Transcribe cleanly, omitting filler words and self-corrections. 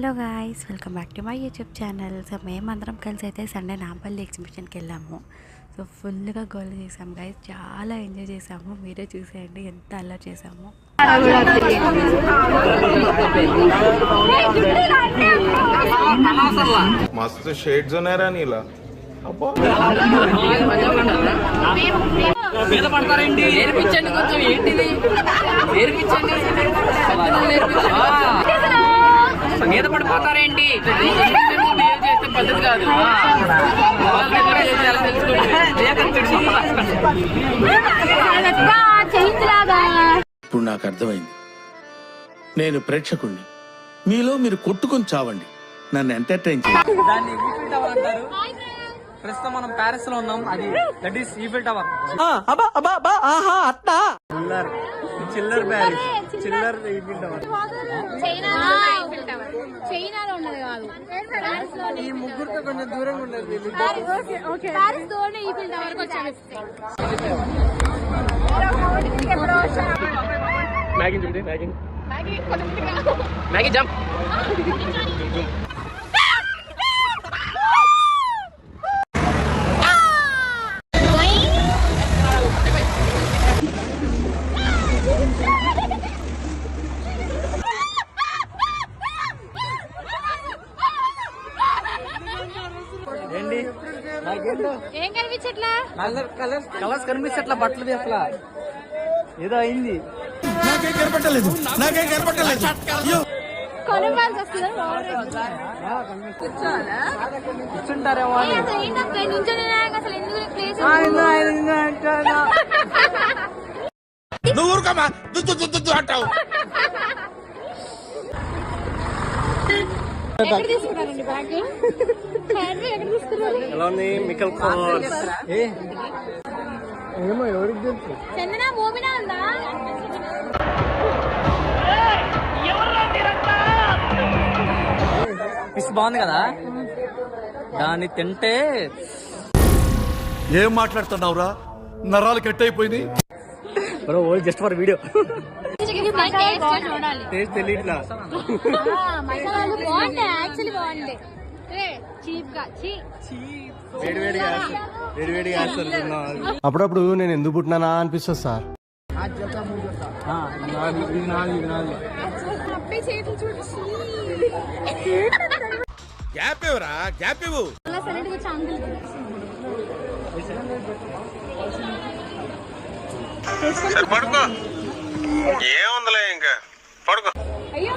Hello guys, welcome back to my YouTube channel. So మేమందరం కలిసి అయితే సండే నాంపల్లి ఎగ్జిబిషన్కి వెళ్ళాము. సో ఫుల్గా గోల్ చేసాము గైస్, చాలా ఎంజాయ్ చేసాము. మీరే చూసేయండి ఎంత అల్లరి చేసాము. मस्त शेड्स ఉన్నారా నీలా అబ్బో మీద పడతారేంటి నేర్పించండి కొంచెం ఏంటిది నేర్పించండి మీద పడిపోతారేంటి బిహేవ్ చేస్తే పద్ధతి కాదు ఇప్పుడు నాకు అర్థమైంది. నేను ప్రేక్షకుణ్ణి, మీలో మీరు కొట్టుకొని చావండి, నన్ను ఎంటర్టైన్ చేయండి. దాన్ని ఈఫిల్ టవర్ అంటారు. ప్రస్తుతం మనం ప్యారిస్ లో ఉన్నాం. అది that is Eiffel tower. Chiller Paris, chiller Eiffel tower. చైనాలో ఉన్నది కాదు, ఈ ముగ్గురుతో కొంచెం దూరంగా ఉండేది. ప్యారిస్ తోనే ఈఫిల్ టవర్ కి వచ్చాము. మ్యాగీ చూడండి, మ్యాగీ జంప్. ఏంటి ఏం కనిపించట్లా? కలర్స్ కనిపిస్తట్లా, బట్టలు అసలు ఏదో అయింది. నాకేం కనపట్టలేదు. కొనపాల్సి వస్తుందా? కూర్చుంటారేమో అని. అసలు ఏంటక్క నుంచొని అసలు ఎందుకు ప్లేస్ నువ్వు ఊరుకోమా, దుద్దు అంటావు. ఎక్కడ తీసుకున్నారండి బ్యాగ్? ఎక్కడ తీసుకున్నారు? ఎలా ఉంది మికల్ ఏమో ఎవరికి తెలుసు. చందన మోమినా ఉందా? ఫిష్ బాగుంది కదా, దాన్ని తింటే. ఏం మాట్లాడుతున్నావురా, నరాలు కట్ అయిపోయింది. జస్ట్ ఫర్ వీడియో, చూడాలి. టేస్ట్ తెలియట్లా. మసాలాలు బాగుంటాయి, యాక్చువల్లీ బాగుంటాయి. చీప్ గా వేడివేడిగా వేస్తారు. అప్పుడప్పుడు నేను ఎందుకు పుట్టినానా అనిపిస్తుంది సార్. గ్యాప్ ఇవ్వరా, గ్యాప్ ఇవ్వు. పడుకో ఏముందిలే ఇంకా పడుకో. అయ్యో